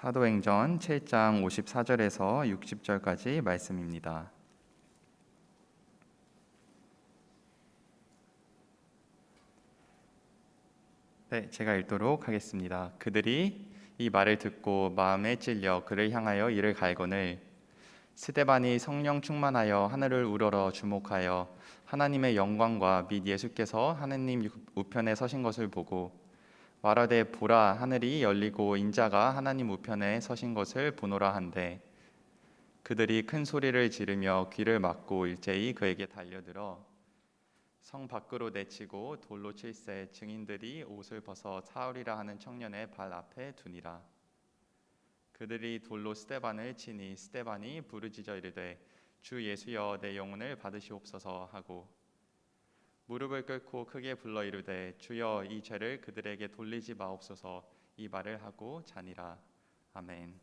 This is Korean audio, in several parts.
사도행전 7장 54절에서 60절까지 말씀입니다. 네, 제가 읽도록 하겠습니다. 그들이 이 말을 듣고 마음에 찔려 그를 향하여 이를 갈거늘 스데반이 성령 충만하여 하늘을 우러러 주목하여 하나님의 영광과 및 예수께서 하느님 우편에 서신 것을 보고 말하되 보라 하늘이 열리고 인자가 하나님 우편에 서신 것을 보노라 한데 그들이 큰 소리를 지르며 귀를 막고 일제히 그에게 달려들어 성 밖으로 내치고 돌로 칠세 증인들이 옷을 벗어 사울이라 하는 청년의 발 앞에 두니라. 그들이 돌로 스데반을 치니 스데반이 부르짖어 이르되 주 예수여 내 영혼을 받으시옵소서 하고 무릎을 꿇고 크게 불러 이르되 주여 이 죄를 그들에게 돌리지 마옵소서 이 말을 하고 자니라. 아멘.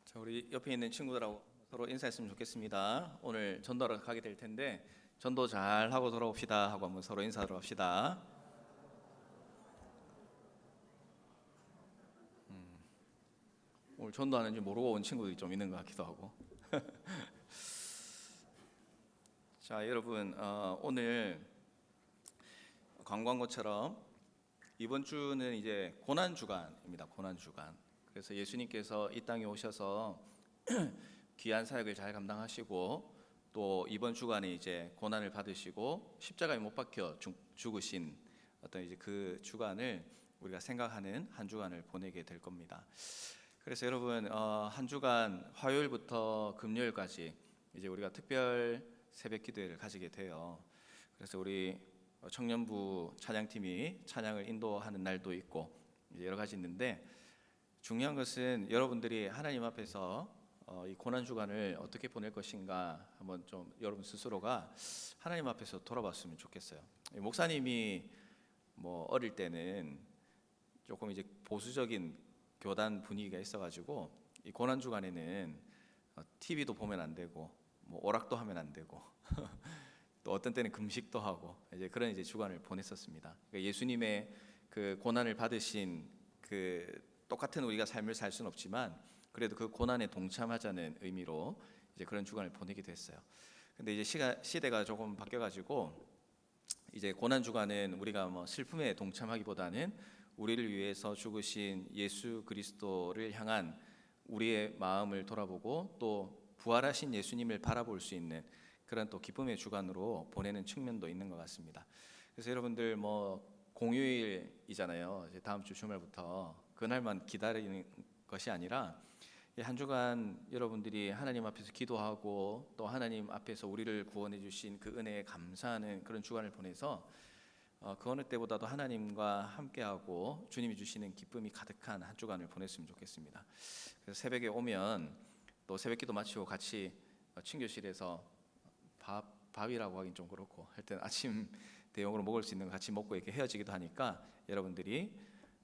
자, 우리 옆에 있는 친구들하고 서로 인사했으면 좋겠습니다. 오늘 전도하러 가게 될 텐데 전도 잘 하고 돌아옵시다 하고 한번 서로 인사하러 합시다. 오늘 전도하는지 모르고 온 친구들이 좀 있는 것 같기도 하고. 자, 여러분 오늘 관광고처럼 이번 주는 이제 고난 주간입니다. 고난 주간. 그래서 예수님께서 이 땅에 오셔서 귀한 사역을 잘 감당하시고 또 이번 주간에 이제 고난을 받으시고 십자가에 못 박혀 죽으신 어떤 이제 그 주간을 우리가 생각하는 한 주간을 보내게 될 겁니다. 그래서 여러분 한 주간 화요일부터 금요일까지 이제 우리가 특별 새벽 기도회를 가지게 돼요. 그래서 우리 청년부 찬양팀이 찬양을 인도하는 날도 있고 이제 여러 가지 있는데 중요한 것은 여러분들이 하나님 앞에서 이 고난 주간을 어떻게 보낼 것인가 한번 좀 여러분 스스로가 하나님 앞에서 돌아봤으면 좋겠어요. 목사님이 뭐 어릴 때는 조금 이제 보수적인 교단 분위기가 있어가지고 이 고난 주간에는 TV도 보면 안 되고 뭐 오락도 하면 안 되고 또 어떤 때는 금식도 하고 이제 그런 이제 주간을 보냈었습니다. 그러니까 예수님의 그 고난을 받으신 그 똑같은 우리가 삶을 살 수는 없지만 그래도 그 고난에 동참하자는 의미로 이제 그런 주간을 보내기도 했어요. 근데 이제 시대가 조금 바뀌어가지고 이제 고난 주간은 우리가 뭐 슬픔에 동참하기보다는 우리를 위해서 죽으신 예수 그리스도를 향한 우리의 마음을 돌아보고 또 부활하신 예수님을 바라볼 수 있는 그런 또 기쁨의 주간으로 보내는 측면도 있는 것 같습니다. 그래서 여러분들 뭐 공휴일이잖아요. 이제 다음 주 주말부터 그날만 기다리는 것이 아니라 한 주간 여러분들이 하나님 앞에서 기도하고 또 하나님 앞에서 우리를 구원해 주신 그 은혜에 감사하는 그런 주간을 보내서 그 어느 때보다도 하나님과 함께하고 주님이 주시는 기쁨이 가득한 한 주간을 보냈으면 좋겠습니다. 그래서 새벽에 오면 또 새벽기도 마치고 같이 친교실에서 밥이라고 하긴 좀 그렇고 하여튼 아침 대용으로 먹을 수 있는 거 같이 먹고 이렇게 헤어지기도 하니까 여러분들이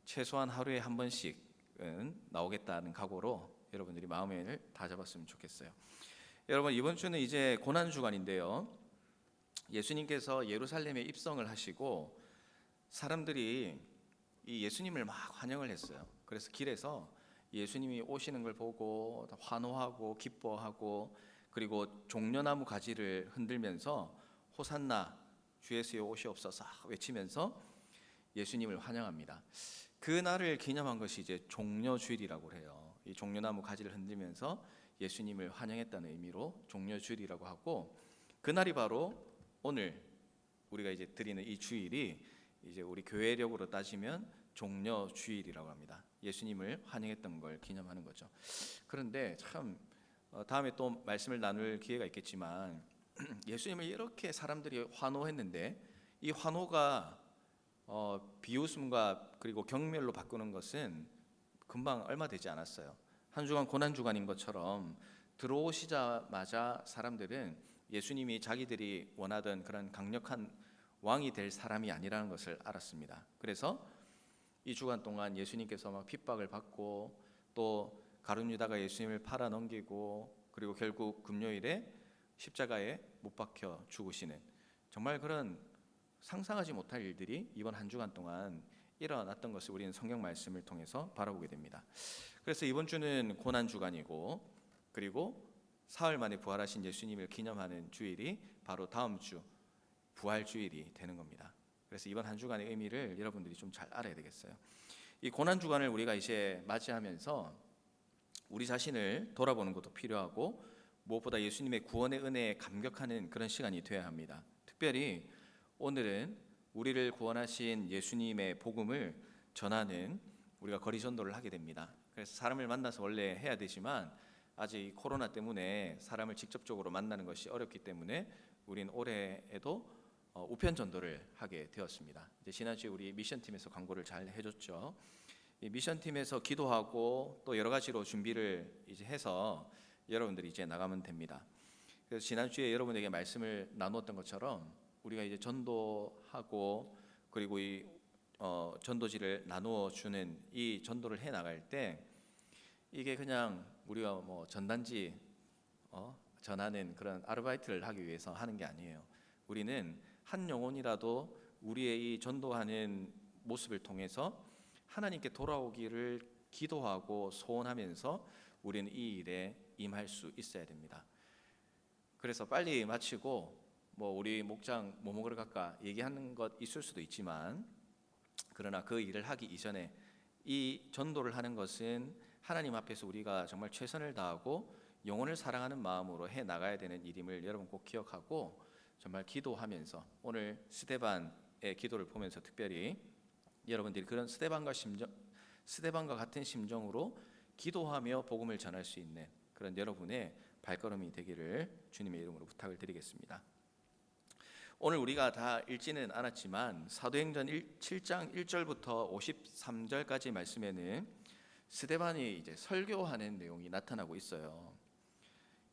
최소한 하루에 한 번씩은 나오겠다는 각오로 여러분들이 마음을 다 잡았으면 좋겠어요. 여러분 이번 주는 이제 고난 주간인데요. 예수님께서 예루살렘에 입성을 하시고 사람들이 이 예수님을 막 환영을 했어요. 그래서 길에서 예수님이 오시는 걸 보고 환호하고 기뻐하고 그리고 종려나무 가지를 흔들면서 호산나 주 예수여 오시옵소서 외치면서 예수님을 환영합니다. 그 날을 기념한 것이 이제 종려주일이라고 해요. 이 종려나무 가지를 흔들면서 예수님을 환영했다는 의미로 종려주일이라고 하고 그날이 바로 오늘 우리가 이제 드리는 이 주일이 이제 우리 교회력으로 따지면 종려주일이라고 합니다. 예수님을 환영했던 걸 기념하는 거죠. 그런데 참 다음에 또 말씀을 나눌 기회가 있겠지만 예수님을 이렇게 사람들이 환호했는데 이 환호가 비웃음과 그리고 경멸로 바꾸는 것은 금방 얼마 되지 않았어요. 한 주간 고난 주간인 것처럼 들어오시자마자 사람들은 예수님이 자기들이 원하던 그런 강력한 왕이 될 사람이 아니라는 것을 알았습니다. 그래서 이 주간 동안 예수님께서 막 핍박을 받고 또 가룟 유다가 예수님을 팔아 넘기고 그리고 결국 금요일에 십자가에 못 박혀 죽으시는 정말 그런 상상하지 못할 일들이 이번 한 주간 동안 일어났던 것을 우리는 성경 말씀을 통해서 바라보게 됩니다. 그래서 이번 주는 고난 주간이고, 그리고 사흘 만에 부활하신 예수님을 기념하는 주일이 바로 다음 주 부활 주일이 되는 겁니다. 그래서 이번 한 주간의 의미를 여러분들이 좀 잘 알아야 되겠어요. 이 고난 주간을 우리가 이제 맞이하면서 우리 자신을 돌아보는 것도 필요하고, 무엇보다 예수님의 구원의 은혜에 감격하는 그런 시간이 되어야 합니다. 특별히 오늘은 우리를 구원하신 예수님의 복음을 전하는 우리가 거리 전도를 하게 됩니다. 그래서 사람을 만나서 원래 해야 되지만 아직 코로나 때문에 사람을 직접적으로 만나는 것이 어렵기 때문에 우리는 올해에도 우편 전도를 하게 되었습니다. 이제 지난주에 우리 미션팀에서 광고를 잘 해줬죠. 이 미션팀에서 기도하고 또 여러 가지로 준비를 이제 해서 여러분들이 이제 나가면 됩니다. 그래서 지난주에 여러분에게 말씀을 나누었던 것처럼 우리가 이제 전도하고, 그리고 이 전도지를 나누어 주는 이 전도를 해 나갈 때 이게 그냥 우리가 뭐 전단지 전하는 그런 아르바이트를 하기 위해서 하는 게 아니에요. 우리는 한 영혼이라도 우리의 이 전도하는 모습을 통해서 하나님께 돌아오기를 기도하고 소원하면서 우리는 이 일에 임할 수 있어야 됩니다. 그래서 빨리 마치고 뭐 우리 목장 뭐 먹으러 갈까 얘기하는 것 있을 수도 있지만, 그러나 그 일을 하기 이전에 이 전도를 하는 것은 하나님 앞에서 우리가 정말 최선을 다하고 영혼을 사랑하는 마음으로 해 나가야 되는 일임을 여러분 꼭 기억하고, 정말 기도하면서 오늘 스데반의 기도를 보면서 특별히 여러분들이 그런 스데반과 같은 심정으로 기도하며 복음을 전할 수 있는 그런 여러분의 발걸음이 되기를 주님의 이름으로 부탁을 드리겠습니다. 오늘 우리가 다 읽지는 않았지만 사도행전 7장 1절부터 53절까지 말씀에는 스데반이 이제 설교하는 내용이 나타나고 있어요.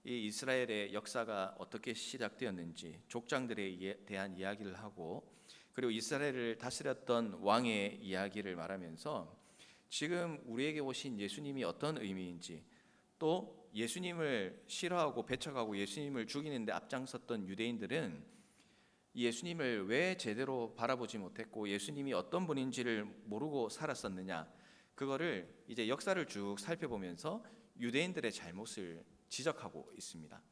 이 이스라엘의 역사가 어떻게 시작되었는지 족장들에 대한 이야기를 하고, 그리고 이스라엘을 다스렸던 왕의 이야기를 말하면서 지금 우리에게 오신 예수님이 어떤 의미인지, 또 예수님을 싫어하고 배척하고 예수님을 죽이는 데 앞장섰던 유대인들은 예수님을 왜 제대로 바라보지 못했고 예수님이 어떤 분인지를 모르고 살았었느냐, 그거를 이제 역사를 쭉 살펴보면서 유대인들의 잘못을 지적하고 있습니다.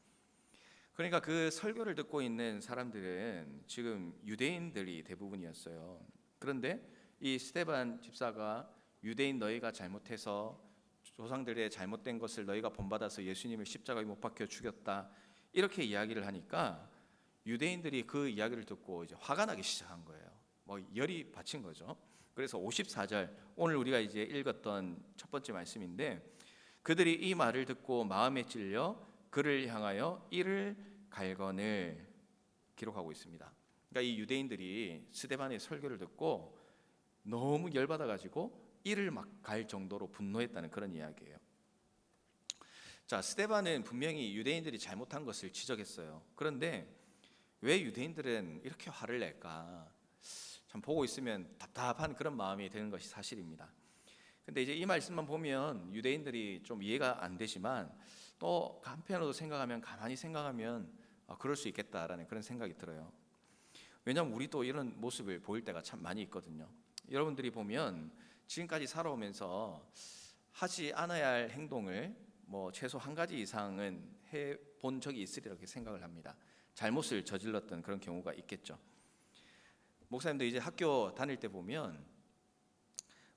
그러니까 그 설교를 듣고 있는 사람들은 지금 유대인들이 대부분이었어요. 그런데 이 스데반 집사가 유대인 너희가 잘못해서 조상들의 잘못된 것을 너희가 본받아서 예수님을 십자가에 못 박혀 죽였다, 이렇게 이야기를 하니까 유대인들이 그 이야기를 듣고 이제 화가 나기 시작한 거예요. 뭐 열이 받친 거죠. 그래서 54절, 오늘 우리가 이제 읽었던 첫 번째 말씀인데, 그들이 이 말을 듣고 마음에 찔려 그를 향하여 이를 갈거늘 기록하고 있습니다. 그러니까 이 유대인들이 스데반의 설교를 듣고 너무 열받아 가지고 이를 막 갈 정도로 분노했다는 그런 이야기예요. 자, 스데반은 분명히 유대인들이 잘못한 것을 지적했어요. 그런데 왜 유대인들은 이렇게 화를 낼까? 참 보고 있으면 답답한 그런 마음이 드는 것이 사실입니다. 근데 이제 이 말씀만 보면 유대인들이 좀 이해가 안 되지만, 또 한편으로 가만히 생각하면 그럴 수 있겠다라는 그런 생각이 들어요. 왜냐하면 우리도 이런 모습을 보일 때가 참 많이 있거든요. 여러분들이 보면 지금까지 살아오면서 하지 않아야 할 행동을 뭐 최소 한 가지 이상은 해본 적이 있으리라고 생각을 합니다. 잘못을 저질렀던 그런 경우가 있겠죠. 목사님도 이제 학교 다닐 때 보면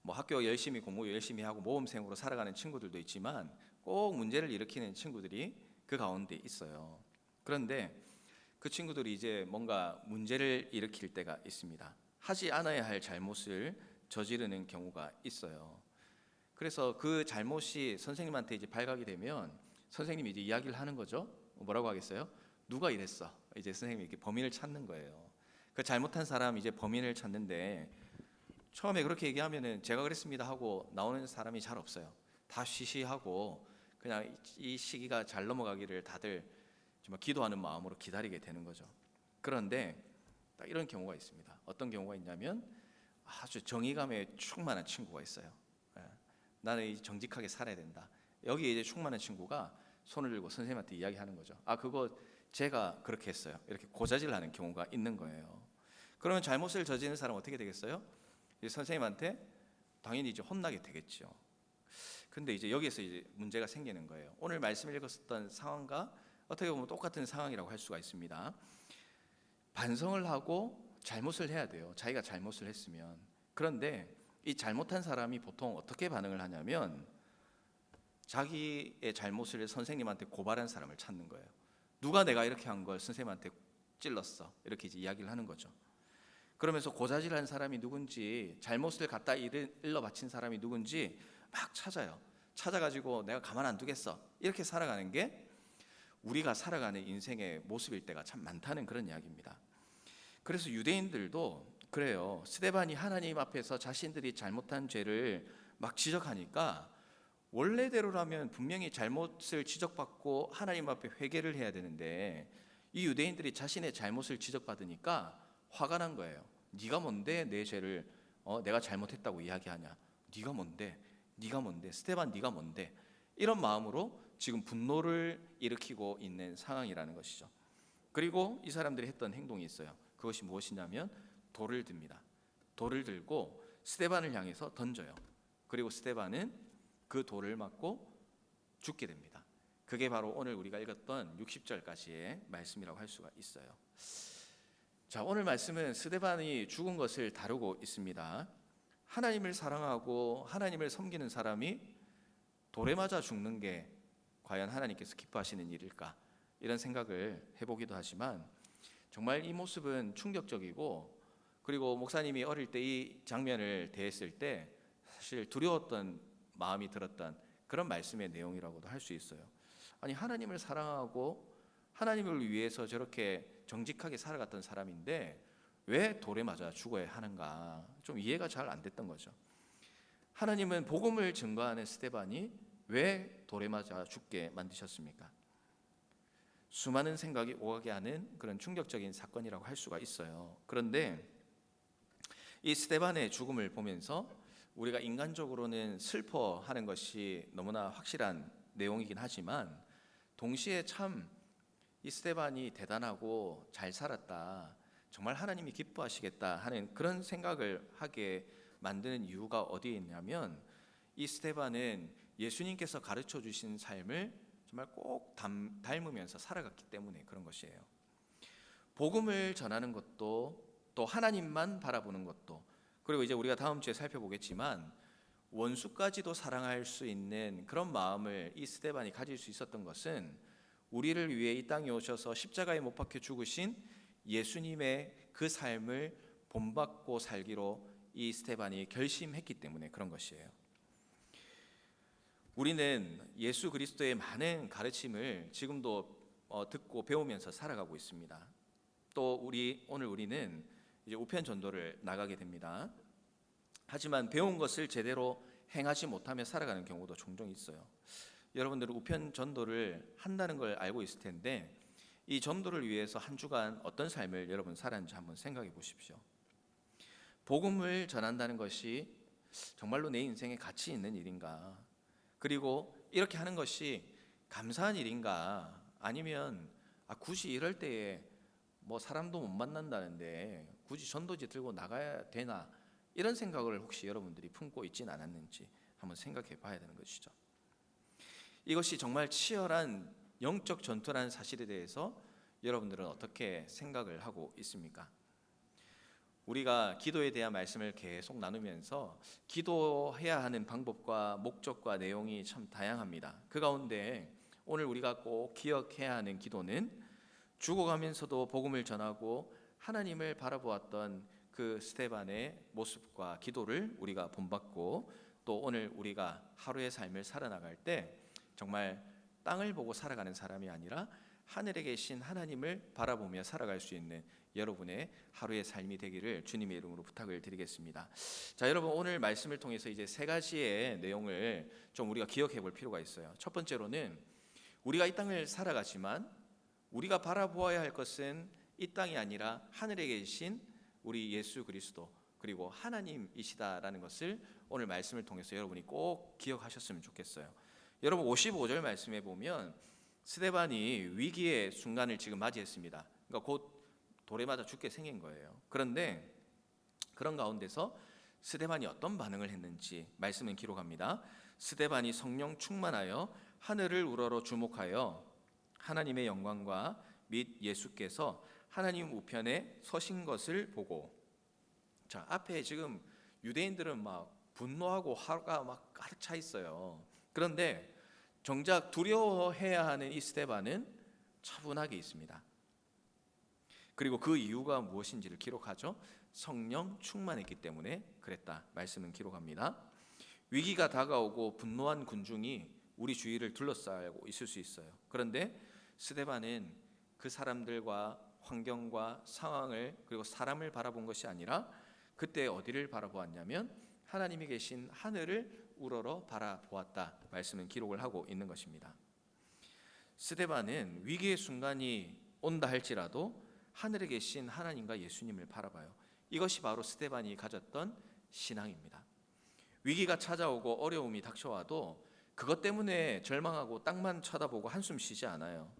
뭐 학교 열심히 공부 열심히 하고 모범생으로 살아가는 친구들도 있지만 꼭 문제를 일으키는 친구들이 그 가운데 있어요. 그런데 그 친구들이 이제 뭔가 문제를 일으킬 때가 있습니다. 하지 않아야 할 잘못을 저지르는 경우가 있어요. 그래서 그 잘못이 선생님한테 이제 발각이 되면 선생님이 이제 이야기를 하는 거죠. 뭐라고 하겠어요? 누가 이랬어? 이제 선생님이 이렇게 범인을 찾는 거예요. 그 잘못한 사람 이제 범인을 찾는데, 처음에 그렇게 얘기하면은 제가 그랬습니다 하고 나오는 사람이 잘 없어요. 다 쉬쉬하고 그냥 이 시기가 잘 넘어가기를 다들 정말 기도하는 마음으로 기다리게 되는 거죠. 그런데 딱 이런 경우가 있습니다. 어떤 경우가 있냐면 아주 정의감에 충만한 친구가 있어요. 나는 정직하게 살아야 된다. 여기에 이제 충만한 친구가 손을 들고 선생님한테 이야기하는 거죠. 그거 제가 그렇게 했어요. 이렇게 고자질하는 경우가 있는 거예요. 그러면 잘못을 저지른 사람은 어떻게 되겠어요? 이제 선생님한테 당연히 이제 혼나게 되겠죠. 근데 이제 여기에서 이제 문제가 생기는 거예요. 오늘 말씀을 읽었던 상황과 어떻게 보면 똑같은 상황이라고 할 수가 있습니다. 반성을 하고 잘못을 해야 돼요. 자기가 잘못을 했으면. 그런데 이 잘못한 사람이 보통 어떻게 반응을 하냐면 자기의 잘못을 선생님한테 고발한 사람을 찾는 거예요. 누가 내가 이렇게 한 걸 선생님한테 찔렀어. 이렇게 이제 이야기를 하는 거죠. 그러면서 고자질한 사람이 누군지, 잘못을 갖다 일러 바친 사람이 누군지 막 찾아요. 찾아가지고 내가 가만 안 두겠어. 이렇게 살아가는 게 우리가 살아가는 인생의 모습일 때가 참 많다는 그런 이야기입니다. 그래서 유대인들도 그래요. 스데반이 하나님 앞에서 자신들이 잘못한 죄를 막 지적하니까 원래대로라면 분명히 잘못을 지적받고 하나님 앞에 회개를 해야 되는데 이 유대인들이 자신의 잘못을 지적받으니까 화가 난 거예요. 네가 뭔데 내 죄를 내가 잘못했다고 이야기하냐? 네가 뭔데? 네가 뭔데? 스데반 네가 뭔데? 이런 마음으로 지금 분노를 일으키고 있는 상황이라는 것이죠. 그리고 이 사람들이 했던 행동이 있어요. 그것이 무엇이냐면 돌을 듭니다. 돌을 들고 스데반을 향해서 던져요. 그리고 스데반은 그 돌을 맞고 죽게 됩니다. 그게 바로 오늘 우리가 읽었던 60절까지의 말씀이라고 할 수가 있어요. 자, 오늘 말씀은 스데반이 죽은 것을 다루고 있습니다. 하나님을 사랑하고 하나님을 섬기는 사람이 돌에 맞아 죽는 게 과연 하나님께서 기뻐하시는 일일까? 이런 생각을 해보기도 하지만 정말 이 모습은 충격적이고, 그리고 목사님이 어릴 때 이 장면을 대했을 때 사실 두려웠던 마음이 들었던 그런 말씀의 내용이라고도 할 수 있어요. 아니, 하나님을 사랑하고 하나님을 위해서 저렇게 정직하게 살아갔던 사람인데 왜 돌에 맞아 죽어야 하는가? 좀 이해가 잘 안 됐던 거죠. 하나님은 복음을 증거하는 스데반이 왜 돌에 맞아 죽게 만드셨습니까? 수많은 생각이 오가게 하는 그런 충격적인 사건이라고 할 수가 있어요. 그런데 이 스데반의 죽음을 보면서 우리가 인간적으로는 슬퍼하는 것이 너무나 확실한 내용이긴 하지만 동시에 참 이 스데반이 대단하고 잘 살았다, 정말 하나님이 기뻐하시겠다 하는 그런 생각을 하게 만드는 이유가 어디에 있냐면 이 스데반은 예수님께서 가르쳐 주신 삶을 정말 꼭 닮으면서 살아갔기 때문에 그런 것이에요. 복음을 전하는 것도, 또 하나님만 바라보는 것도, 그리고 이제 우리가 다음 주에 살펴보겠지만 원수까지도 사랑할 수 있는 그런 마음을 이 스데반이 가질 수 있었던 것은 우리를 위해 이 땅에 오셔서 십자가에 못 박혀 죽으신 예수님의 그 삶을 본받고 살기로 이 스데반이 결심했기 때문에 그런 것이에요. 우리는 예수 그리스도의 많은 가르침을 지금도 듣고 배우면서 살아가고 있습니다. 또 오늘 우리는 이제 우편 전도를 나가게 됩니다. 하지만 배운 것을 제대로 행하지 못하며 살아가는 경우도 종종 있어요. 여러분들은 우편 전도를 한다는 걸 알고 있을 텐데 이 전도를 위해서 한 주간 어떤 삶을 여러분 살았는지 한번 생각해 보십시오. 복음을 전한다는 것이 정말로 내 인생에 가치 있는 일인가? 그리고 이렇게 하는 것이 감사한 일인가? 아니면 굳이 이럴 때에 뭐 사람도 못 만난다는데 굳이 전도지 들고 나가야 되나? 이런 생각을 혹시 여러분들이 품고 있진 않았는지 한번 생각해 봐야 되는 것이죠. 이것이 정말 치열한 영적 전투라는 사실에 대해서 여러분들은 어떻게 생각을 하고 있습니까? 우리가 기도에 대한 말씀을 계속 나누면서 기도해야 하는 방법과 목적과 내용이 참 다양합니다. 그 가운데 오늘 우리가 꼭 기억해야 하는 기도는 죽어가면서도 복음을 전하고 하나님을 바라보았던 그 스데반의 모습과 기도를 우리가 본받고, 또 오늘 우리가 하루의 삶을 살아나갈 때 정말 땅을 보고 살아가는 사람이 아니라 하늘에 계신 하나님을 바라보며 살아갈 수 있는 여러분의 하루의 삶이 되기를 주님의 이름으로 부탁을 드리겠습니다. 자, 여러분, 오늘 말씀을 통해서 이제 세 가지의 내용을 좀 우리가 기억해 볼 필요가 있어요. 첫 번째로는 우리가 이 땅을 살아가지만 우리가 바라보아야 할 것은 이 땅이 아니라 하늘에 계신 우리 예수 그리스도, 그리고 하나님이시다라는 것을 오늘 말씀을 통해서 여러분이 꼭 기억하셨으면 좋겠어요. 여러분 55절 말씀에 보면 스데반이 위기의 순간을 지금 맞이했습니다. 그러니까 곧 돌에 맞아 죽게 생긴 거예요. 그런데 그런 가운데서 스데반이 어떤 반응을 했는지 말씀은 기록합니다. 스데반이 성령 충만하여 하늘을 우러러 주목하여 하나님의 영광과 및 예수께서 하나님 우편에 서신 것을 보고. 자, 앞에 지금 유대인들은 막 분노하고 화가 막 가득 차 있어요. 그런데 정작 두려워해야 하는 이 스데반은 차분하게 있습니다. 그리고 그 이유가 무엇인지를 기록하죠. 성령 충만했기 때문에 그랬다 말씀은 기록합니다. 위기가 다가오고 분노한 군중이 우리 주위를 둘러싸고 있을 수 있어요. 그런데 스데반은 그 사람들과 환경과 상황을 그리고 사람을 바라본 것이 아니라 그때 어디를 바라보았냐면 하나님이 계신 하늘을 우러러 바라보았다 말씀은 기록을 하고 있는 것입니다. 스데반은 위기의 순간이 온다 할지라도 하늘에 계신 하나님과 예수님을 바라봐요. 이것이 바로 스데반이 가졌던 신앙입니다. 위기가 찾아오고 어려움이 닥쳐와도 그것 때문에 절망하고 땅만 쳐다보고 한숨 쉬지 않아요.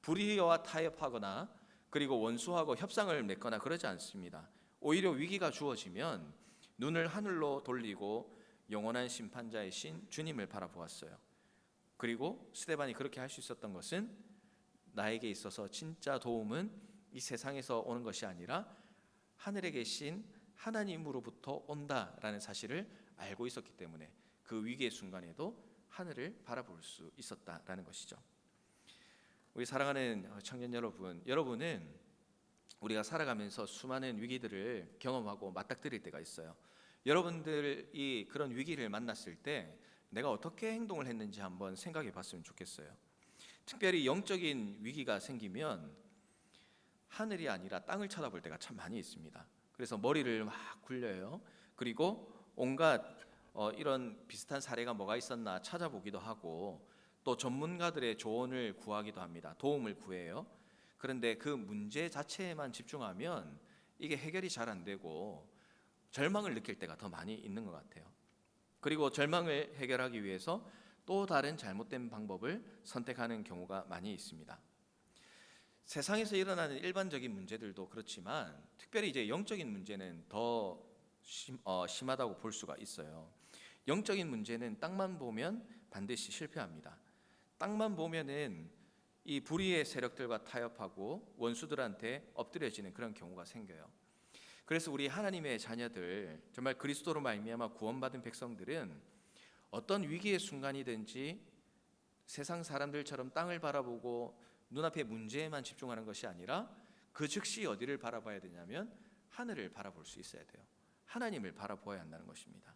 불의와 타협하거나 그리고 원수하고 협상을 맺거나 그러지 않습니다. 오히려 위기가 주어지면 눈을 하늘로 돌리고 영원한 심판자이신 주님을 바라보았어요. 그리고 스데반이 그렇게 할 수 있었던 것은 나에게 있어서 진짜 도움은 이 세상에서 오는 것이 아니라 하늘에 계신 하나님으로부터 온다라는 사실을 알고 있었기 때문에 그 위기의 순간에도 하늘을 바라볼 수 있었다라는 것이죠. 우리 사랑하는 청년 여러분, 여러분은 우리가 살아가면서 수많은 위기들을 경험하고 맞닥뜨릴 때가 있어요. 여러분들이 그런 위기를 만났을 때 내가 어떻게 행동을 했는지 한번 생각해 봤으면 좋겠어요. 특별히 영적인 위기가 생기면 하늘이 아니라 땅을 쳐다볼 때가 참 많이 있습니다. 그래서 머리를 막 굴려요. 그리고 온갖 이런 비슷한 사례가 뭐가 있었나 찾아보기도 하고 또 전문가들의 조언을 구하기도 합니다. 도움을 구해요. 그런데 그 문제 자체에만 집중하면 이게 해결이 잘 안 되고 절망을 느낄 때가 더 많이 있는 것 같아요. 그리고 절망을 해결하기 위해서 또 다른 잘못된 방법을 선택하는 경우가 많이 있습니다. 세상에서 일어나는 일반적인 문제들도 그렇지만 특별히 이제 영적인 문제는 더 심하다고 볼 수가 있어요. 영적인 문제는 땅만 보면 반드시 실패합니다. 땅만 보면은 이 불의의 세력들과 타협하고 원수들한테 엎드려지는 그런 경우가 생겨요. 그래서 우리 하나님의 자녀들, 정말 그리스도로 말미암아 구원받은 백성들은 어떤 위기의 순간이든지 세상 사람들처럼 땅을 바라보고 눈앞의 문제에만 집중하는 것이 아니라 그 즉시 어디를 바라봐야 되냐면 하늘을 바라볼 수 있어야 돼요. 하나님을 바라보아야 한다는 것입니다.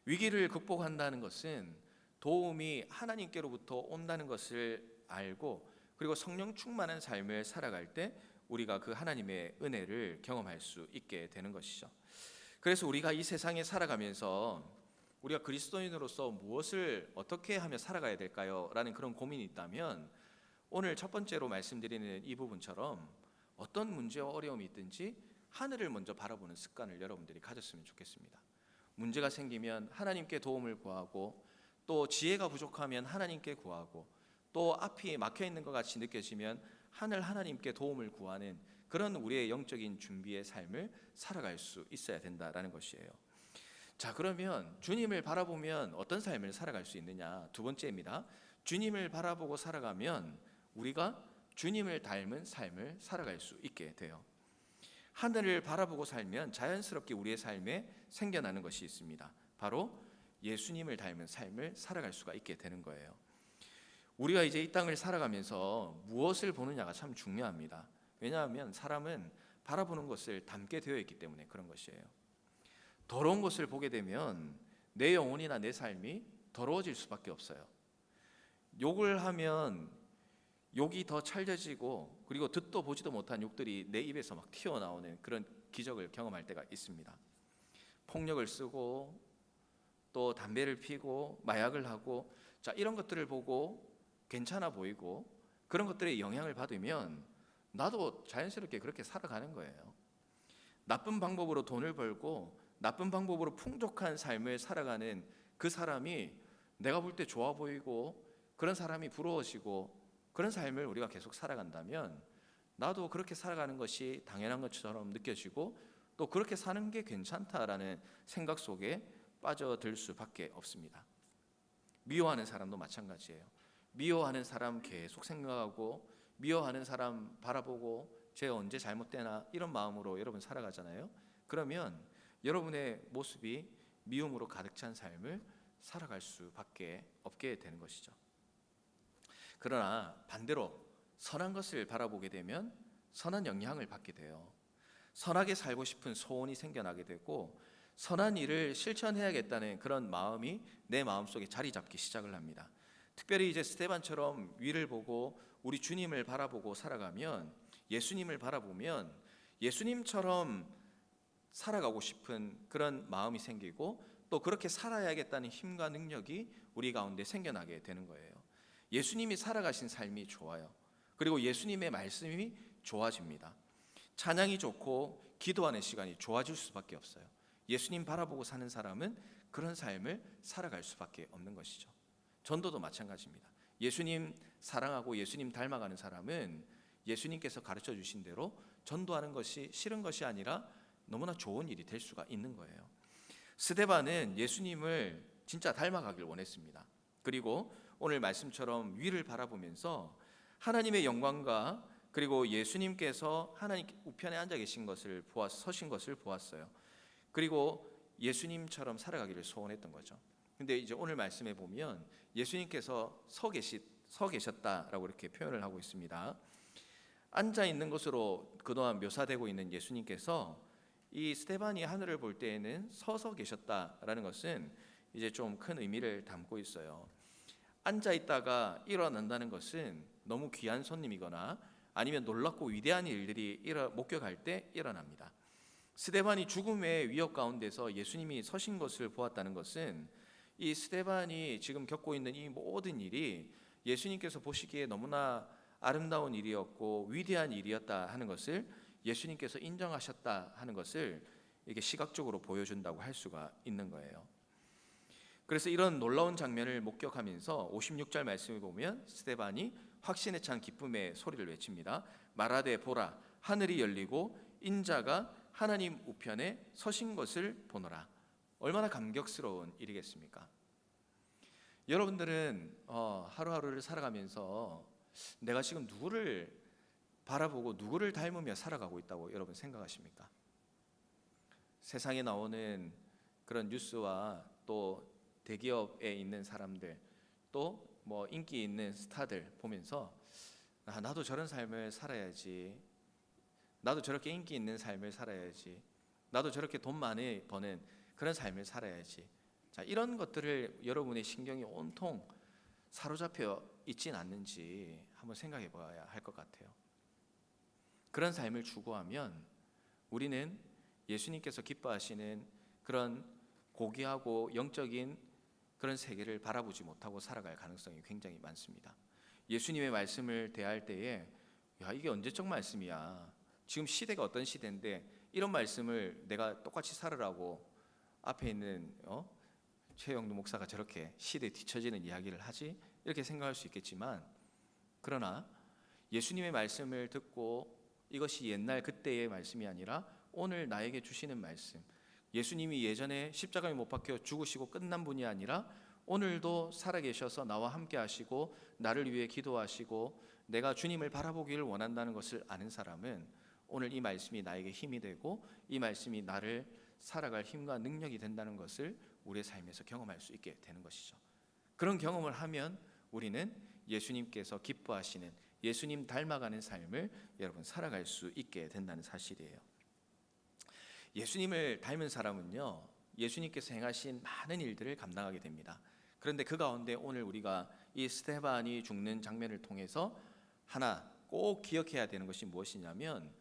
위기를 극복한다는 것은 도움이 하나님께로부터 온다는 것을 알고 그리고 성령 충만한 삶을 살아갈 때 우리가 그 하나님의 은혜를 경험할 수 있게 되는 것이죠. 그래서 우리가 이 세상에 살아가면서 우리가 그리스도인으로서 무엇을 어떻게 하며 살아가야 될까요? 라는 그런 고민이 있다면 오늘 첫 번째로 말씀드리는 이 부분처럼 어떤 문제와 어려움이 있든지 하늘을 먼저 바라보는 습관을 여러분들이 가졌으면 좋겠습니다. 문제가 생기면 하나님께 도움을 구하고 또 지혜가 부족하면 하나님께 구하고 또 앞이 막혀 있는 것 같이 느껴지면 하나님께 도움을 구하는 그런 우리의 영적인 준비의 삶을 살아갈 수 있어야 된다라는 것이에요. 자, 그러면 주님을 바라보면 어떤 삶을 살아갈 수 있느냐? 두 번째입니다. 주님을 바라보고 살아가면 우리가 주님을 닮은 삶을 살아갈 수 있게 돼요. 하늘을 바라보고 살면 자연스럽게 우리의 삶에 생겨나는 것이 있습니다. 바로 예수님을 닮은 삶을 살아갈 수가 있게 되는 거예요. 우리가 이제 이 땅을 살아가면서 무엇을 보느냐가 참 중요합니다. 왜냐하면 사람은 바라보는 것을 닮게 되어 있기 때문에 그런 것이에요. 더러운 것을 보게 되면 내 영혼이나 내 삶이 더러워질 수밖에 없어요. 욕을 하면 욕이 더 찰져지고 그리고 듣도 보지도 못한 욕들이 내 입에서 막 튀어나오는 그런 기적을 경험할 때가 있습니다. 폭력을 쓰고 또 담배를 피고 마약을 하고 자, 이런 것들을 보고 괜찮아 보이고 그런 것들에 영향을 받으면 나도 자연스럽게 그렇게 살아가는 거예요. 나쁜 방법으로 돈을 벌고 나쁜 방법으로 풍족한 삶을 살아가는 그 사람이 내가 볼 때 좋아 보이고 그런 사람이 부러워지고 그런 삶을 우리가 계속 살아간다면 나도 그렇게 살아가는 것이 당연한 것처럼 느껴지고 또 그렇게 사는 게 괜찮다라는 생각 속에 빠져들 수밖에 없습니다. 미워하는 사람도 마찬가지예요. 미워하는 사람 계속 생각하고 미워하는 사람 바라보고 쟤 언제 잘못되나 이런 마음으로 여러분 살아가잖아요. 그러면 여러분의 모습이 미움으로 가득 찬 삶을 살아갈 수밖에 없게 되는 것이죠. 그러나 반대로 선한 것을 바라보게 되면 선한 영향을 받게 돼요. 선하게 살고 싶은 소원이 생겨나게 되고 선한 일을 실천해야겠다는 그런 마음이 내 마음속에 자리 잡기 시작을 합니다. 특별히 이제 스데반처럼 위를 보고 우리 주님을 바라보고 살아가면, 예수님을 바라보면 예수님처럼 살아가고 싶은 그런 마음이 생기고 또 그렇게 살아야겠다는 힘과 능력이 우리 가운데 생겨나게 되는 거예요. 예수님이 살아가신 삶이 좋아요. 그리고 예수님의 말씀이 좋아집니다. 찬양이 좋고 기도하는 시간이 좋아질 수밖에 없어요. 예수님 바라보고 사는 사람은 그런 삶을 살아갈 수밖에 없는 것이죠. 전도도 마찬가지입니다. 예수님 사랑하고 예수님 닮아가는 사람은 예수님께서 가르쳐 주신 대로 전도하는 것이 싫은 것이 아니라 너무나 좋은 일이 될 수가 있는 거예요. 스데반은 예수님을 진짜 닮아가길 원했습니다. 그리고 오늘 말씀처럼 위를 바라보면서 하나님의 영광과 그리고 예수님께서 하나님 우편에 앉아 계신 것을 서신 것을 보았어요. 그리고 예수님처럼 살아가기를 소원했던 거죠. 근데 이제 오늘 말씀에 보면 예수님께서 서 계셨다라고 이렇게 표현을 하고 있습니다. 앉아 있는 것으로 그동안 묘사되고 있는 예수님께서 이 스데반이 하늘을 볼 때에는 서서 계셨다라는 것은 이제 좀 큰 의미를 담고 있어요. 앉아 있다가 일어난다는 것은 너무 귀한 손님이거나 아니면 놀랍고 위대한 일들이 목격할 때 일어납니다. 스데반이 죽음의 위협 가운데서 예수님이 서신 것을 보았다는 것은 이 스데반이 지금 겪고 있는 이 모든 일이 예수님께서 보시기에 너무나 아름다운 일이었고 위대한 일이었다 하는 것을 예수님께서 인정하셨다 하는 것을 이게 시각적으로 보여준다고 할 수가 있는 거예요. 그래서 이런 놀라운 장면을 목격하면서 56절 말씀을 보면 스데반이 확신에 찬 기쁨의 소리를 외칩니다. 말하되 보라, 하늘이 열리고 인자가 하나님 우편에 서신 것을 보노라. 얼마나 감격스러운 일이겠습니까? 여러분들은 하루하루를 살아가면서 내가 지금 누구를 바라보고 누구를 닮으며 살아가고 있다고 여러분 생각하십니까? 세상에 나오는 그런 뉴스와 또 대기업에 있는 사람들, 또 뭐 인기 있는 스타들 보면서 나도 저런 삶을 살아야지, 나도 저렇게 인기 있는 삶을 살아야지, 나도 저렇게 돈 많이 버는 그런 삶을 살아야지. 자, 이런 것들을 여러분의 신경이 온통 사로잡혀 있진 않는지 한번 생각해 봐야 할 것 같아요. 그런 삶을 추구하면 우리는 예수님께서 기뻐하시는 그런 고귀하고 영적인 그런 세계를 바라보지 못하고 살아갈 가능성이 굉장히 많습니다. 예수님의 말씀을 대할 때에 이게 언제적 말씀이야, 지금 시대가 어떤 시대인데 이런 말씀을 내가 똑같이 살으라고 앞에 있는 최영두 목사가 저렇게 시대에 뒤처지는 이야기를 하지, 이렇게 생각할 수 있겠지만, 그러나 예수님의 말씀을 듣고 이것이 옛날 그때의 말씀이 아니라 오늘 나에게 주시는 말씀, 예수님이 예전에 십자가에 못 박혀 죽으시고 끝난 분이 아니라 오늘도 살아계셔서 나와 함께 하시고 나를 위해 기도하시고 내가 주님을 바라보기를 원한다는 것을 아는 사람은 오늘 이 말씀이 나에게 힘이 되고 이 말씀이 나를 살아갈 힘과 능력이 된다는 것을 우리의 삶에서 경험할 수 있게 되는 것이죠. 그런 경험을 하면 우리는 예수님께서 기뻐하시는 예수님 닮아가는 삶을 여러분 살아갈 수 있게 된다는 사실이에요. 예수님을 닮은 사람은요, 예수님께서 행하신 많은 일들을 감당하게 됩니다. 그런데 그 가운데 오늘 우리가 이 스데반이 죽는 장면을 통해서 하나 꼭 기억해야 되는 것이 무엇이냐면,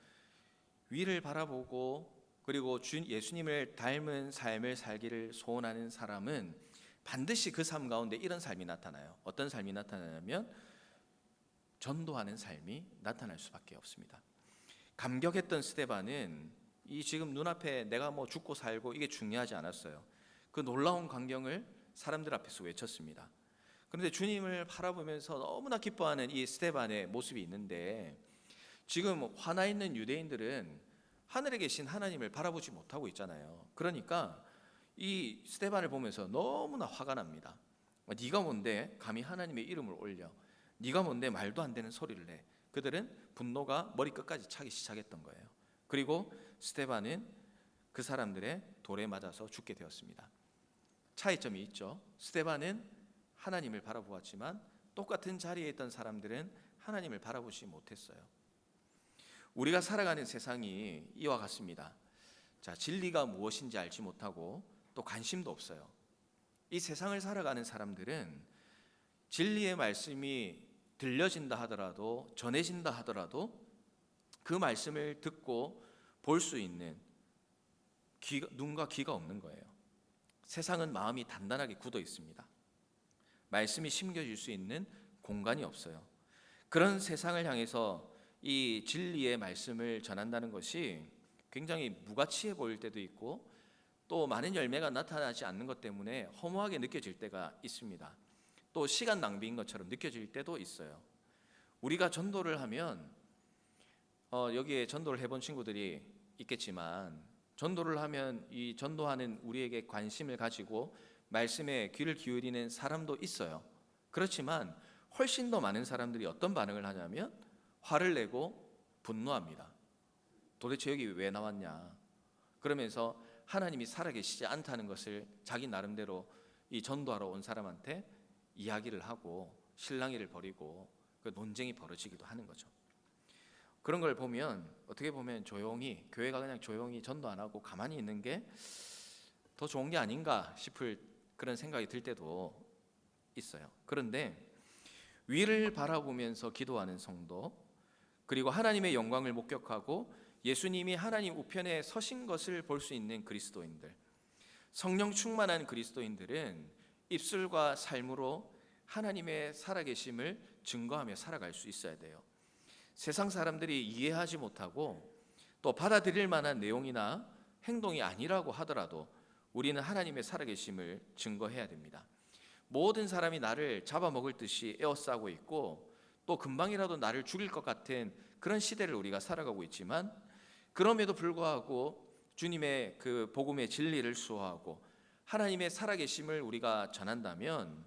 위를 바라보고 그리고 예수님을 닮은 삶을 살기를 소원하는 사람은 반드시 그 삶 가운데 이런 삶이 나타나요. 어떤 삶이 나타나냐면 전도하는 삶이 나타날 수밖에 없습니다. 감격했던 스데반은 이 지금 눈앞에 내가 뭐 죽고 살고 이게 중요하지 않았어요. 그 놀라운 광경을 사람들 앞에서 외쳤습니다. 그런데 주님을 바라보면서 너무나 기뻐하는 이 스데반의 모습이 있는데, 지금 화나 있는 유대인들은 하늘에 계신 하나님을 바라보지 못하고 있잖아요. 그러니까 이 스데반을 보면서 너무나 화가 납니다. 네가 뭔데 감히 하나님의 이름을 올려? 네가 뭔데 말도 안 되는 소리를 내? 그들은 분노가 머리끝까지 차기 시작했던 거예요. 그리고 스데반은 그 사람들의 돌에 맞아서 죽게 되었습니다. 차이점이 있죠. 스데반은 하나님을 바라보았지만 똑같은 자리에 있던 사람들은 하나님을 바라보지 못했어요. 우리가 살아가는 세상이 이와 같습니다. 자, 진리가 무엇인지 알지 못하고 또 관심도 없어요. 이 세상을 살아가는 사람들은 진리의 말씀이 들려진다 하더라도, 전해진다 하더라도 그 말씀을 듣고 볼 수 있는 눈과 귀가 없는 거예요. 세상은 마음이 단단하게 굳어 있습니다. 말씀이 심겨질 수 있는 공간이 없어요. 그런 세상을 향해서 이 진리의 말씀을 전한다는 것이 굉장히 무가치해 보일 때도 있고, 또 많은 열매가 나타나지 않는 것 때문에 허무하게 느껴질 때가 있습니다. 또 시간 낭비인 것처럼 느껴질 때도 있어요. 우리가 전도를 하면 여기에 전도를 해본 친구들이 있겠지만, 전도를 하면 이 전도하는 우리에게 관심을 가지고 말씀에 귀를 기울이는 사람도 있어요. 그렇지만 훨씬 더 많은 사람들이 어떤 반응을 하냐면 화를 내고 분노합니다. 도대체 여기 왜 나왔냐? 그러면서 하나님이 살아계시지 않다는 것을 자기 나름대로 이 전도하러 온 사람한테 이야기를 하고 실랑이를 벌이고 그 논쟁이 벌어지기도 하는 거죠. 그런 걸 보면 어떻게 보면 조용히, 교회가 그냥 조용히 전도 안 하고 가만히 있는 게 더 좋은 게 아닌가 싶을 그런 생각이 들 때도 있어요. 그런데 위를 바라보면서 기도하는 성도, 그리고 하나님의 영광을 목격하고 예수님이 하나님 우편에 서신 것을 볼 수 있는 그리스도인들, 성령 충만한 그리스도인들은 입술과 삶으로 하나님의 살아계심을 증거하며 살아갈 수 있어야 돼요. 세상 사람들이 이해하지 못하고 또 받아들일 만한 내용이나 행동이 아니라고 하더라도 우리는 하나님의 살아계심을 증거해야 됩니다. 모든 사람이 나를 잡아먹을 듯이 에워싸고 있고 또 금방이라도 나를 죽일 것 같은 그런 시대를 우리가 살아가고 있지만, 그럼에도 불구하고 주님의 그 복음의 진리를 수호하고 하나님의 살아계심을 우리가 전한다면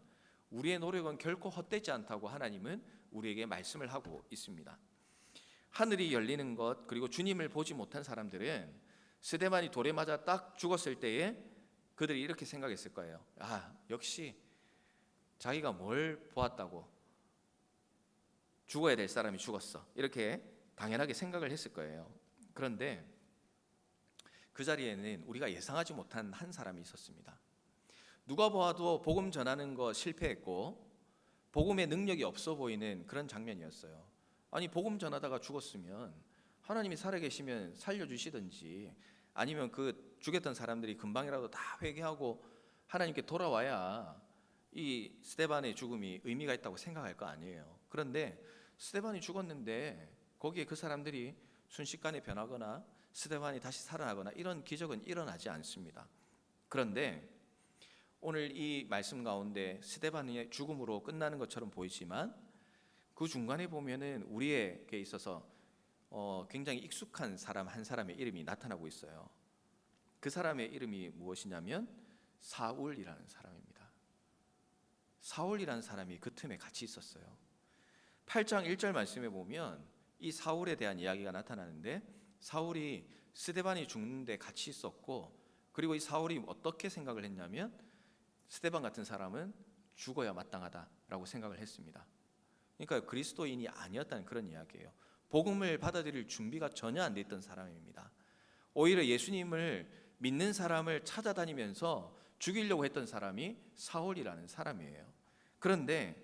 우리의 노력은 결코 헛되지 않다고 하나님은 우리에게 말씀을 하고 있습니다. 하늘이 열리는 것, 그리고 주님을 보지 못한 사람들은 스데반이 돌에 맞아 딱 죽었을 때에 그들이 이렇게 생각했을 거예요. 아, 역시 자기가 뭘 보았다고 죽어야 될 사람이 죽었어, 이렇게 당연하게 생각을 했을 거예요. 그런데 그 자리에는 우리가 예상하지 못한 한 사람이 있었습니다. 누가 보아도 복음 전하는 거 실패했고 복음의 능력이 없어 보이는 그런 장면이었어요. 아니, 복음 전하다가 죽었으면 하나님이 살아계시면 살려주시든지, 아니면 그 죽였던 사람들이 금방이라도 다 회개하고 하나님께 돌아와야 이 스데반의 죽음이 의미가 있다고 생각할 거 아니에요. 그런데 스데반이 죽었는데 거기에 그 사람들이 순식간에 변하거나 스데반이 다시 살아나거나 이런 기적은 일어나지 않습니다. 그런데 오늘 이 말씀 가운데 스데반의 죽음으로 끝나는 것처럼 보이지만 그 중간에 보면은 우리에게 있어서 굉장히 익숙한 사람 한 사람의 이름이 나타나고 있어요. 그 사람의 이름이 무엇이냐면 사울이라는 사람입니다. 사울이라는 사람이 그 틈에 같이 있었어요. 8장 1절 말씀에 보면 이 사울에 대한 이야기가 나타나는데, 사울이 스데반이 죽는데 같이 있었고, 그리고 이 사울이 어떻게 생각을 했냐면 스데반 같은 사람은 죽어야 마땅하다라고 생각을 했습니다. 그러니까 그리스도인이 아니었다는 그런 이야기예요. 복음을 받아들일 준비가 전혀 안 돼 있던 사람입니다. 오히려 예수님을 믿는 사람을 찾아다니면서 죽이려고 했던 사람이 사울이라는 사람이에요. 그런데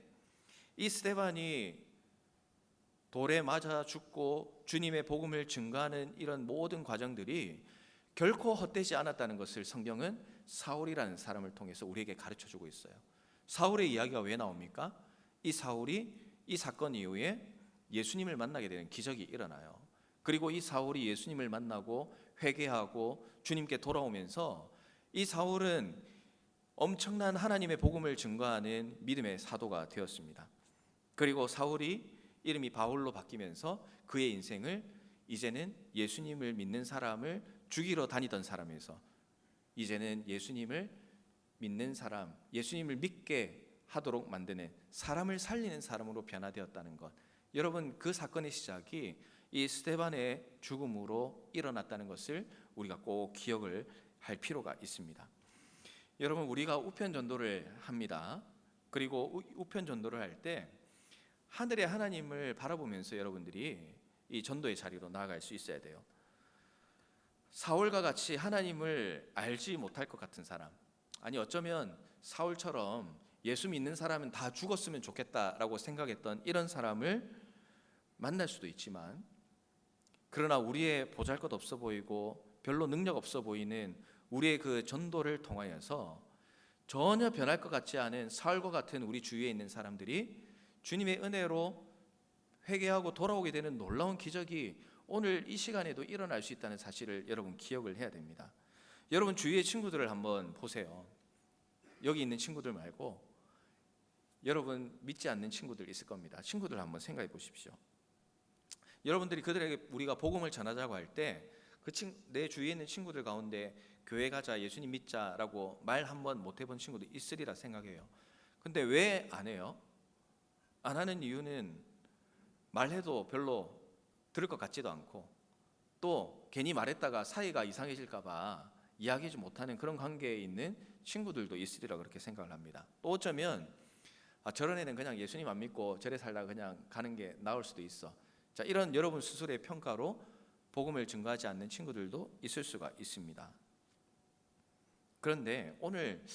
이 스데반이 돌에 맞아 죽고 주님의 복음을 증거하는 이런 모든 과정들이 결코 헛되지 않았다는 것을 성경은 사울이라는 사람을 통해서 우리에게 가르쳐주고 있어요. 사울의 이야기가 왜 나옵니까? 이 사울이 이 사건 이후에 예수님을 만나게 되는 기적이 일어나요. 그리고 이 사울이 예수님을 만나고 회개하고 주님께 돌아오면서 이 사울은 엄청난 하나님의 복음을 증거하는 믿음의 사도가 되었습니다. 그리고 사울이 이름이 바울로 바뀌면서 그의 인생을 이제는 예수님을 믿는 사람을 죽이러 다니던 사람에서 이제는 예수님을 믿는 사람, 예수님을 믿게 하도록 만드는, 사람을 살리는 사람으로 변화되었다는 것. 여러분, 그 사건의 시작이 이 스데반의 죽음으로 일어났다는 것을 우리가 꼭 기억을 할 필요가 있습니다. 여러분, 우리가 우편 전도를 합니다. 그리고 우편 전도를 할 때 하늘의 하나님을 바라보면서 여러분들이 이 전도의 자리로 나아갈 수 있어야 돼요. 사울과 같이 하나님을 알지 못할 것 같은 사람, 아니 어쩌면 사울처럼 예수 믿는 사람은 다 죽었으면 좋겠다라고 생각했던 이런 사람을 만날 수도 있지만, 그러나 우리의 보잘것없어 보이고 별로 능력 없어 보이는 우리의 그 전도를 통하여서 전혀 변할 것 같지 않은 사울과 같은 우리 주위에 있는 사람들이 주님의 은혜로 회개하고 돌아오게 되는 놀라운 기적이 오늘 이 시간에도 일어날 수 있다는 사실을 여러분 기억을 해야 됩니다. 여러분 주위의 친구들을 한번 보세요. 여기 있는 친구들 말고 여러분 믿지 않는 친구들 있을 겁니다. 친구들 한번 생각해 보십시오. 여러분들이 그들에게 우리가 복음을 전하자고 할 때 내 주위에 있는 친구들 가운데 교회 가자, 예수님 믿자라고 말 한번 못 해본 친구도 있으리라 생각해요. 근데 왜 안 해요? 안 하는 이유는 말해도 별로 들을 것 같지도 않고, 또 괜히 말했다가 사이가 이상해질까 봐 이야기하지 못하는 그런 관계에 있는 친구들도 있으리라 그렇게 생각을 합니다. 또 어쩌면 저런 애는 그냥 예수님 안 믿고 저래 살다가 그냥 가는 게 나을 수도 있어. 자, 이런 여러분 스스로의 평가로 복음을 증거하지 않는 친구들도 있을 수가 있습니다. 그런데 오늘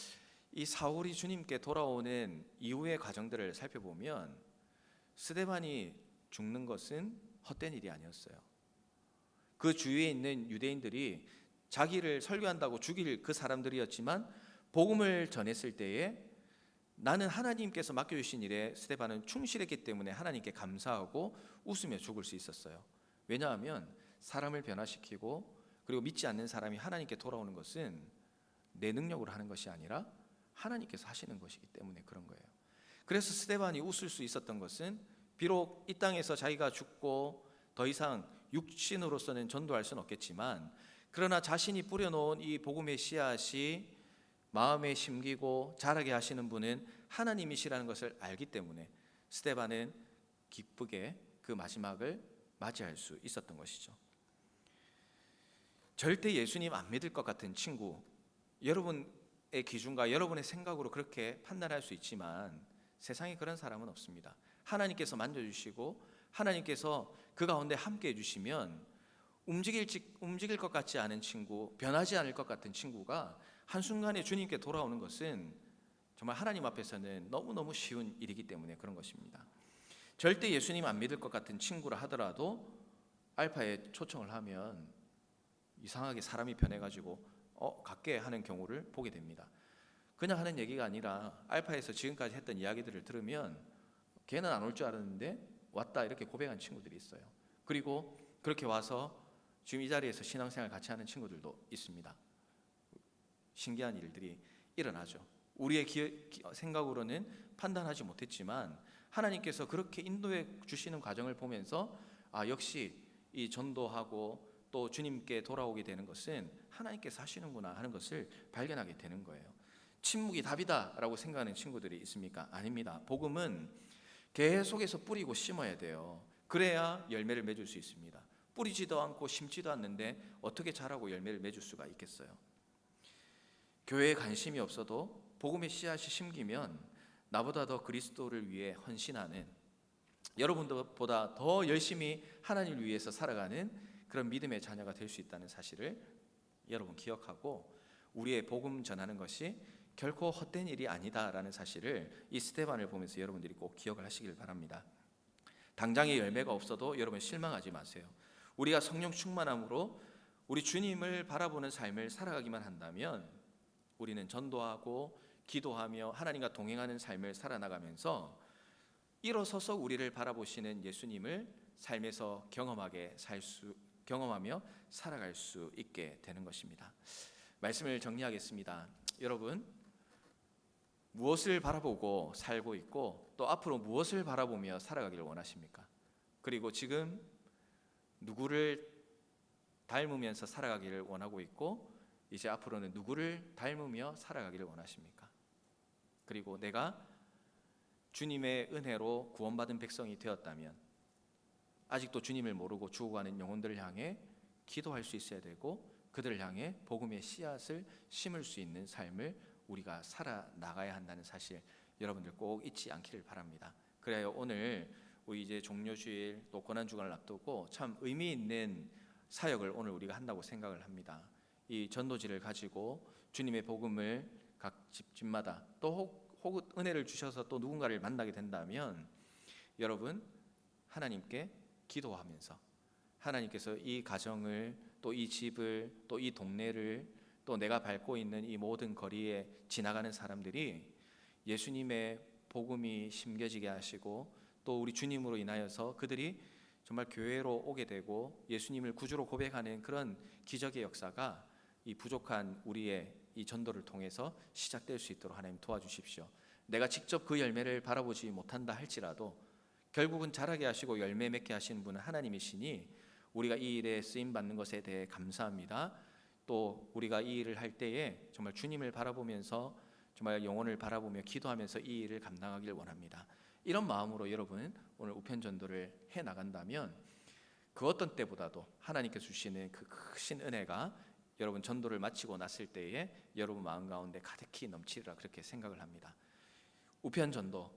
이 사울이 주님께 돌아오는 이후의 과정들을 살펴보면 스데반이 죽는 것은 헛된 일이 아니었어요. 그 주위에 있는 유대인들이 자기를 설교한다고 죽일 그 사람들이었지만 복음을 전했을 때에 나는 하나님께서 맡겨주신 일에 스데반은 충실했기 때문에 하나님께 감사하고 웃으며 죽을 수 있었어요. 왜냐하면 사람을 변화시키고 그리고 믿지 않는 사람이 하나님께 돌아오는 것은 내 능력으로 하는 것이 아니라 하나님께서 하시는 것이기 때문에 그런 거예요. 그래서 스데반이 웃을 수 있었던 것은 비록 이 땅에서 자기가 죽고 더 이상 육신으로서는 전도할 수는 없겠지만, 그러나 자신이 뿌려놓은 이 복음의 씨앗이 마음에 심기고 자라게 하시는 분은 하나님이시라는 것을 알기 때문에 스데반은 기쁘게 그 마지막을 맞이할 수 있었던 것이죠. 절대 예수님 안 믿을 것 같은 친구, 여러분의 기준과 여러분의 생각으로 그렇게 판단할 수 있지만 세상에 그런 사람은 없습니다. 하나님께서 만져주시고 하나님께서 그 가운데 함께 해주시면 움직일 것 같지 않은 친구, 변하지 않을 것 같은 친구가 한순간에 주님께 돌아오는 것은 정말 하나님 앞에서는 너무너무 쉬운 일이기 때문에 그런 것입니다. 절대 예수님 안 믿을 것 같은 친구라 하더라도 알파에 초청을 하면 이상하게 사람이 변해가지고 갈게 하는 경우를 보게 됩니다. 그냥 하는 얘기가 아니라 알파에서 지금까지 했던 이야기들을 들으면 걔는 안 올 줄 알았는데 왔다 이렇게 고백한 친구들이 있어요. 그리고 그렇게 와서 지금 이 자리에서 신앙생활 같이 하는 친구들도 있습니다. 신기한 일들이 일어나죠. 우리의 생각으로는 판단하지 못했지만 하나님께서 그렇게 인도해 주시는 과정을 보면서 역시 이 전도하고 또 주님께 돌아오게 되는 것은 하나님께서 하시는구나 하는 것을 발견하게 되는 거예요. 침묵이 답이다라고 생각하는 친구들이 있습니까? 아닙니다. 복음은 계속해서 뿌리고 심어야 돼요. 그래야 열매를 맺을 수 있습니다. 뿌리지도 않고 심지도 않는데 어떻게 자라고 열매를 맺을 수가 있겠어요? 교회에 관심이 없어도 복음의 씨앗이 심기면 나보다 더 그리스도를 위해 헌신하는, 여러분들보다 더 열심히 하나님을 위해서 살아가는 그런 믿음의 자녀가 될 수 있다는 사실을 여러분 기억하고 우리의 복음 전하는 것이 결코 헛된 일이 아니다라는 사실을 이 스데반을 보면서 여러분들이 꼭 기억을 하시길 바랍니다. 당장의 열매가 없어도 여러분 실망하지 마세요. 우리가 성령 충만함으로 우리 주님을 바라보는 삶을 살아가기만 한다면 우리는 전도하고 기도하며 하나님과 동행하는 삶을 살아나가면서 일어서서 우리를 바라보시는 예수님을 삶에서 경험하며 살아갈 수 있게 되는 것입니다. 말씀을 정리하겠습니다. 여러분, 무엇을 바라보고 살고 있고 또 앞으로 무엇을 바라보며 살아가기를 원하십니까? 그리고 지금 누구를 닮으면서 살아가기를 원하고 있고 이제 앞으로는 누구를 닮으며 살아가기를 원하십니까? 그리고 내가 주님의 은혜로 구원받은 백성이 되었다면 아직도 주님을 모르고 죽어가는 영혼들을 향해 기도할 수 있어야 되고 그들을 향해 복음의 씨앗을 심을 수 있는 삶을 우리가 살아나가야 한다는 사실 여러분들 꼭 잊지 않기를 바랍니다. 그래야 오늘 우리 이제 종료주일 또 고난주간을 앞두고 참 의미 있는 사역을 오늘 우리가 한다고 생각을 합니다. 이 전도지를 가지고 주님의 복음을 각 집마다 또 혹은 은혜를 주셔서 또 누군가를 만나게 된다면 여러분 하나님께 기도하면서 하나님께서 이 가정을 또 이 집을 또 이 동네를 또 내가 밟고 있는 이 모든 거리에 지나가는 사람들이 예수님의 복음이 심겨지게 하시고 또 우리 주님으로 인하여서 그들이 정말 교회로 오게 되고 예수님을 구주로 고백하는 그런 기적의 역사가 이 부족한 우리의 이 전도를 통해서 시작될 수 있도록 하나님 도와주십시오. 내가 직접 그 열매를 바라보지 못한다 할지라도 결국은 자라게 하시고 열매 맺게 하시는 분은 하나님이시니 우리가 이 일에 쓰임 받는 것에 대해 감사합니다. 또 우리가 이 일을 할 때에 정말 주님을 바라보면서 정말 영혼을 바라보며 기도하면서 이 일을 감당하기를 원합니다. 이런 마음으로 여러분 오늘 우편 전도를 해 나간다면 그 어떤 때보다도 하나님께서 주시는 그 크신 은혜가 여러분 전도를 마치고 났을 때에 여러분 마음 가운데 가득히 넘치리라 그렇게 생각을 합니다. 우편 전도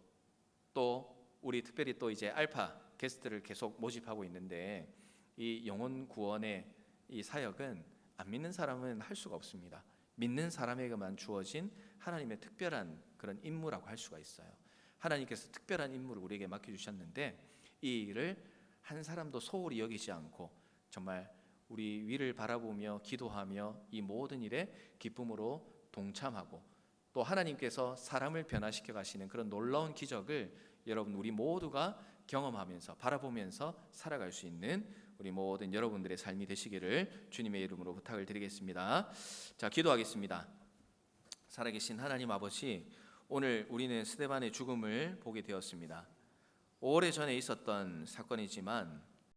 또 우리 특별히 또 이제 알파 게스트를 계속 모집하고 있는데 이 영혼 구원의 이 사역은 안 믿는 사람은 할 수가 없습니다. 믿는 사람에게만 주어진 하나님의 특별한 그런 임무라고 할 수가 있어요. 하나님께서 특별한 임무를 우리에게 맡겨주셨는데 이 일을 한 사람도 소홀히 여기지 않고 정말 우리 위를 바라보며 기도하며 이 모든 일에 기쁨으로 동참하고 또 하나님께서 사람을 변화시켜 가시는 그런 놀라운 기적을 여러분 우리 모두가 경험하면서 바라보면서 살아갈 수 있는 우리 모든 여러분들의 삶이 되시기를 주님의 이름으로 부탁을 드리겠습니다. 자, 기도하겠습니다. 살아계신 하나님 아버지, 오늘 우리는 스데반의 죽음을 보게 되었습니다. 오래전에 있었던 사건이지만